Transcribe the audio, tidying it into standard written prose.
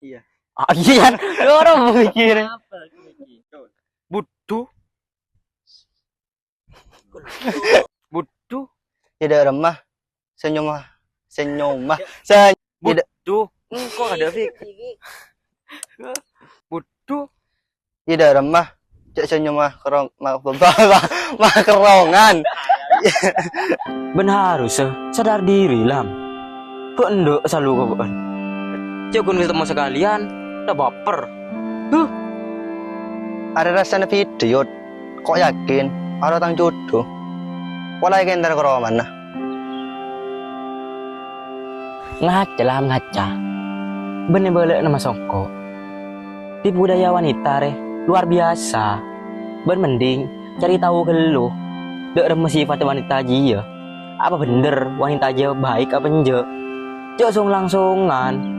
Iya. Ah, iya, orang mikir. Apa lagi mikir? Butuh. Butuh. Tidak remah, senyum mah, Butuh. Kok ada Fik? Butuh. tidak remah, cek senyum mah kerongan. Ben harus sadar diri lam. Kok endok selalu kok ben. Cek kun ketemu sekalian, udah baper. Ada rasanya video, kok yakin ada tang jodoh. Pola yakin ntar karo mana? Ngaca lah ngaca. Bener boleh nama songko. Di budaya wanita luar biasa. Ben mending cari tahu ke lu. Dek remeh sifat wanita aja ya. Apa bener wanita aja baik apa enggak? Cok langsungan.